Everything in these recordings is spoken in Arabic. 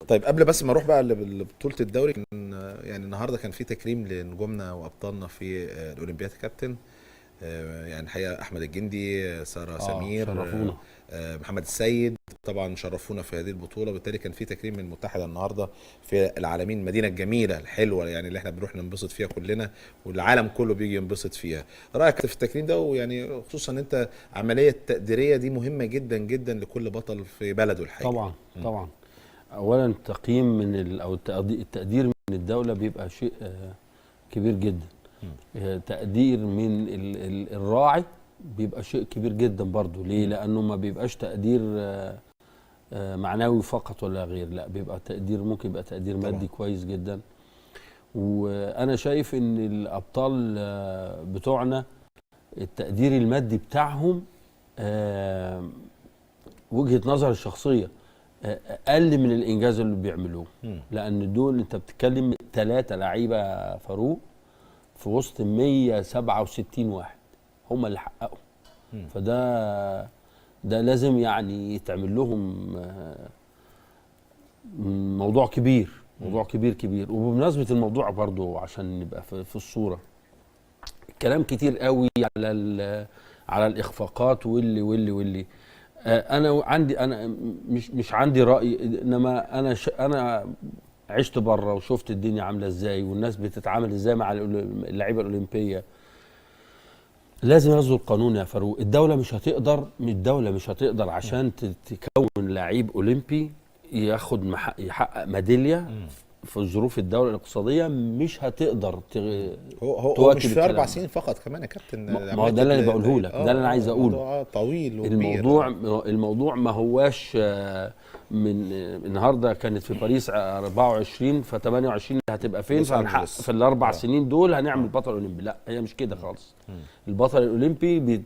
طيب قبل بس ما اروح بقى لبطولة الدوري، يعني النهارده كان في تكريم لنجومنا وابطالنا في الاولمبياد كابتن. يعني الحقيقة احمد الجندي، سارة سمير، شرفونا. محمد السيد، طبعا شرفونا في هذه البطولة. بالتالي كان في تكريم من المتحدة النهارده في العالمين، المدينة الجميلة الحلوة يعني اللي احنا بنروح ننبسط فيها كلنا، والعالم كله بيجي ينبسط فيها. رأيك في التكريم ده؟ ويعني خصوصا ان انت عملية تقديرية دي مهمة جدا جدا لكل بطل في بلده الحقيقة. طبعا طبعا. اولا التقييم او التقدير من الدوله بيبقى شيء كبير جدا. تقدير من الراعي بيبقى شيء كبير جدا برضو. ليه؟ لانه ما بيبقاش تقدير معنوي فقط ولا غير، لا بيبقى تقدير، ممكن يبقى تقدير طبعا. مادي كويس جدا. وانا شايف ان الابطال بتوعنا التقدير المادي بتاعهم وجهة نظر الشخصية اقل من الانجاز اللي بيعملوه. لان دول انت بتتكلم 3 لعيبه فاروق في وسط 167 واحد هم اللي حققوا. فده لازم يعني يتعمل لهم موضوع كبير، موضوع كبير كبير. وبمناسبه الموضوع برضو عشان نبقى في الصوره، كلام كتير قوي على الاخفاقات واللي انا مش عندي راي، انما انا عشت بره وشفت الدنيا عامله ازاي والناس بتتعامل ازاي مع اللعيبه الاولمبيه. لازم يصدر قانون يا فاروق. الدوله مش هتقدر عشان تكون لعيب اولمبي يحقق ميداليه في ظروف الدوله الاقتصاديه، مش هتقدر هو مش تواكب في 4 الكلام ده. سنين فقط كمان يا كابتن. ما هو ده اللي انا بقوله لك، ده اللي انا عايز اقوله. موضوع طويل وكبير. الموضوع ما هواش من النهارده كانت في باريس 24 ف 28 هتبقى فين، فهنحقق في الاربع سنين دول هنعمل بطل اولمبي. لا، هي مش كده خالص. البطل الاولمبي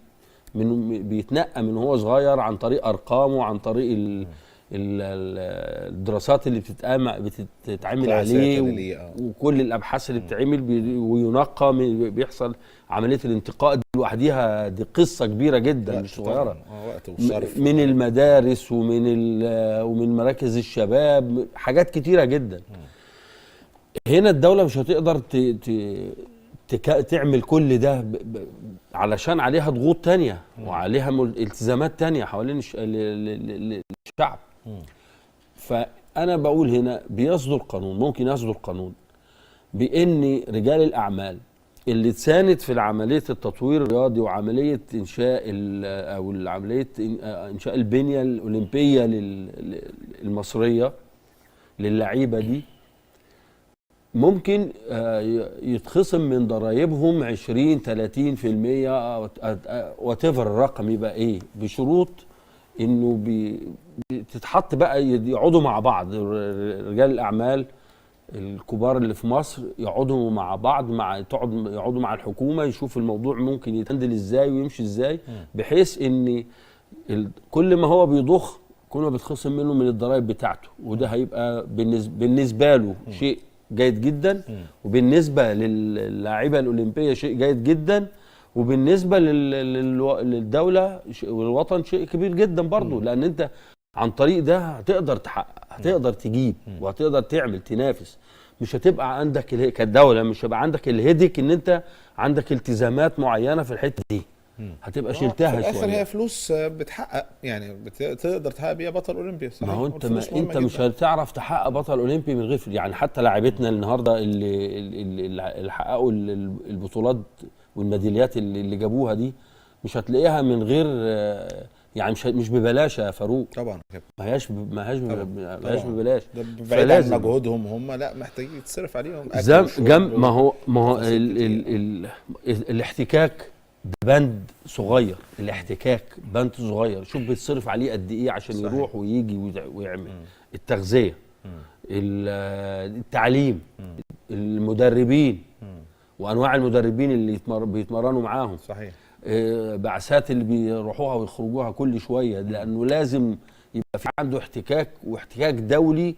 بيتنقى من هو صغير عن طريق ارقامه، عن طريق الدراسات اللي بتتعمل عليه وكل الابحاث اللي بتتعمل وينقى. بيحصل عمليه الانتقاء دي لوحديها، دي قصه كبيره جدا مش صغيره. من المدارس ومن مراكز الشباب، حاجات كتيره جدا. هنا الدوله مش هتقدر تعمل كل ده علشان عليها ضغوط تانية وعليها التزامات تانية حوالين الشعب. فأنا بقول هنا بيصدر قانون، ممكن يصدر قانون بأن رجال الأعمال اللي تساند في عملية التطوير الرياضي وعملية إنشاء عملية إنشاء البنية الأولمبية المصرية للعيبة دي، ممكن يتخصم من ضرائبهم 20 30% whatever الرقم يبقى ايه، بشروط انه تتحط بقى يقعدوا مع بعض رجال الاعمال الكبار اللي في مصر، يقعدوا مع بعض يقعدوا مع الحكومه، يشوفوا الموضوع ممكن يتندل ازاي ويمشي ازاي، بحيث ان كل ما هو بيضخ كل ما بيتخصم منه من الضرائب بتاعته. وده هيبقى بالنسبه له شيء جيد جدا، وبالنسبه للاعيبه الاولمبيه شيء جيد جدا، وبالنسبه للدوله والوطن شيء كبير جدا برضه. لان انت عن طريق ده هتقدر تحقق، هتقدر تجيب، وهتقدر تعمل تنافس. مش هتبقى عندك كدوله مش هيبقى عندك الهدك ان انت عندك التزامات معينه في الحته دي، هتبقى شلتها شويه. في الاخر هي فلوس بتحقق، يعني تقدر تحقق بيها بطل اولمبي. ما هو انت مش هتعرف تحقق بطل اولمبي من غير يعني حتى لاعبتنا النهارده اللي حققوا البطولات والميداليات اللي جابوها دي، مش هتلاقيها من غير يعني مش ببلاش يا فاروق. طبعا ما هياش ببلاش. بعيد عن مجهودهم هم، لا محتاجين يتصرف عليهم ما هو الاحتكاك بند صغير. الاحتكاك بند صغير، شوف بيتصرف عليه قد ايه عشان صحيح. يروح ويجي ويعمل التغذيه، التعليم، المدربين وانواع المدربين اللي بيتمرنوا معاهم، صحيح. بعثات اللي بيروحوها ويخرجوها كل شويه، لانه لازم يبقى في عنده احتكاك، واحتكاك دولي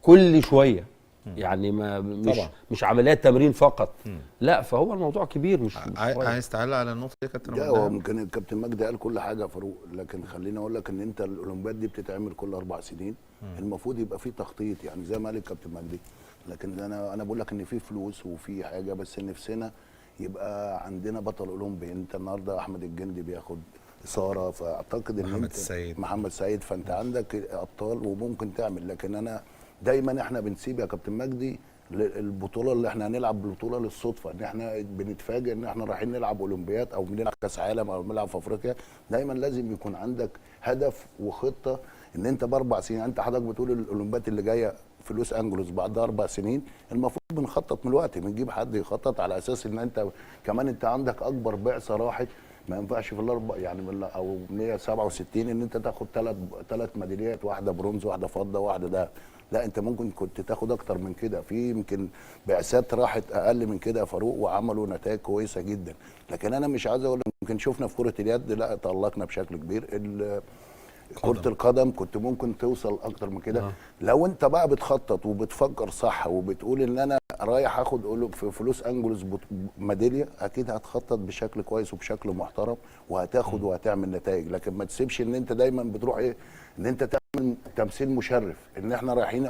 كل شويه. يعني ما مش طبعا. مش عمليات تمرين فقط. لا، فهو الموضوع كبير مش عايز تعلق على النقطه دي يا كابتن لا، أبو هو الدهب؟ ممكن الكابتن مجدي قال كل حاجه يا فاروق، لكن خليني اقول لك ان انت الاولمبياد دي بتتعمل كل 4 سنين. المفروض يبقى في تخطيط، يعني زي ما قال الكابتن مجدي. لكن انا بقول لك ان في فلوس وفي حاجه، بس نفسنا يبقى عندنا بطل اولمبي. انت النهارده احمد الجندي بياخد اثاره، فاعتقد ان محمد انت السيد. محمد سيد، فانت عندك ابطال وممكن تعمل. لكن انا دايما احنا بنسيب يا كابتن مجدي البطوله اللي احنا هنلعب البطوله للصدفه، ان احنا بنتفاجئ ان احنا رايحين نلعب اولمبياد او بنلعب كاس عالم او بنلعب في افريقيا. دايما لازم يكون عندك هدف وخطه، ان انت ب4 سنين. يعني انت حضرتك بتقول الاولمبياد اللي جايه في لوس انجلوس بعد 4 سنين، المفروض بنخطط من الوقت، بنجيب حد يخطط على اساس ان انت كمان انت عندك اكبر بعثه راحت. ما ينفعش في الاربع يعني او 167 ان انت تاخد ثلاث ميداليات، واحده برونز واحده فضه واحده ده. لا، انت ممكن كنت تاخد اكتر من كده. في يمكن بعثات راحت اقل من كده يا فاروق وعملوا نتائج كويسه جدا. لكن انا مش عايز اقول يمكن شفنا في كره اليد لا تالقنا بشكل كبير. كرة القدم كنت ممكن توصل اكتر من كده. لو انت بقى بتخطط وبتفكر صح وبتقول ان انا رايح اخد في فلوس انجلوس ميداليه، اكيد هتخطط بشكل كويس وبشكل محترم وهتاخد وهتعمل نتائج. لكن ما تسيبش ان انت دايما بتروح ايه، ان انت تعمل تمثيل مشرف ان احنا رايحين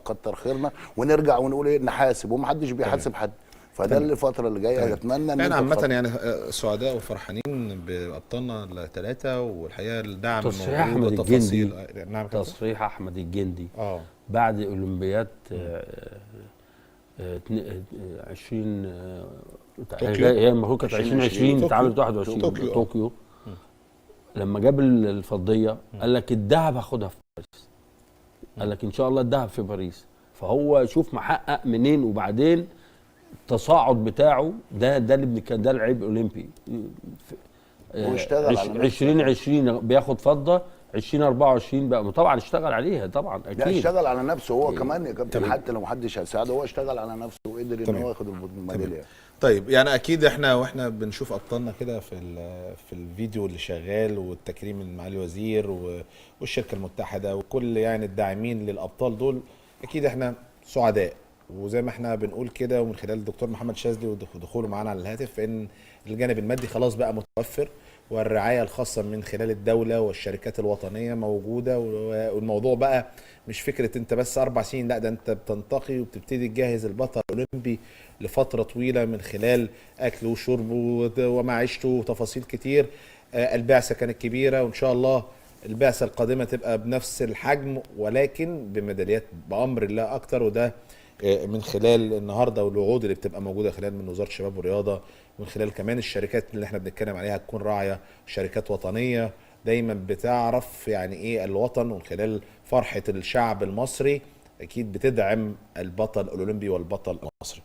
كتر خيرنا ونرجع ونقول ايه نحاسب، ومحدش بيحاسب حد. فده اللي الفتره اللي جايه اتمنى ان يعني انت عامة يعني سعداء وفرحانين بأبطالنا الثلاثة، والحقيقة الدعم تصريح الموجود احمد وتفاصيل. الجندي. نعم كابتن؟ تصريح احمد الجندي اه بعد اولمبياد 20 طوكيو. هي المفروض كانت 2020 اتعملت 21 طوكيو. طوكيو. لما جاب الفضيه قال لك الذهب هاخدها في باريس. قال لك ان شاء الله الذهب في باريس. فهو شوف محقق منين، وبعدين التصاعد بتاعه ده اللي كان ده العيب اولمبي. واشتغل على نفسه. 2020 بياخد فضه، 2024 بقى طبعا اشتغل عليها طبعا لا، اكيد. اشتغل على نفسه هو كمان يا كابتن. حتى لو محدش هيساعده هو اشتغل على نفسه وقدر ان هو ياخد الميداليه. طيب يعني اكيد واحنا بنشوف ابطالنا كده في الفيديو اللي شغال، والتكريم من معالي الوزير والشركه المتحده وكل يعني الداعمين للابطال دول، اكيد احنا سعداء. وزي ما احنا بنقول كده، ومن خلال الدكتور محمد شاذلي ودخوله معانا على الهاتف، ان الجانب المادي خلاص بقى متوفر، والرعايه الخاصه من خلال الدوله والشركات الوطنيه موجوده. والموضوع بقى مش فكره انت بس 4 سنين، لا ده انت بتنتقي وبتبتدي تجهز البطل الاولمبي لفتره طويله من خلال اكل وشرب ومعيشته وتفاصيل كتير. البعثه كانت كبيره، وان شاء الله البعثه القادمه تبقى بنفس الحجم ولكن بميداليات بامر الله اكتر. وده من خلال النهارده والوعود اللي بتبقى موجوده خلال من وزاره الشباب والرياضه، ومن خلال كمان الشركات اللي احنا بنتكلم عليها تكون راعيه، شركات وطنيه دايما بتعرف يعني ايه الوطن، ومن خلال فرحه الشعب المصري اكيد بتدعم البطل الاولمبي والبطل المصري.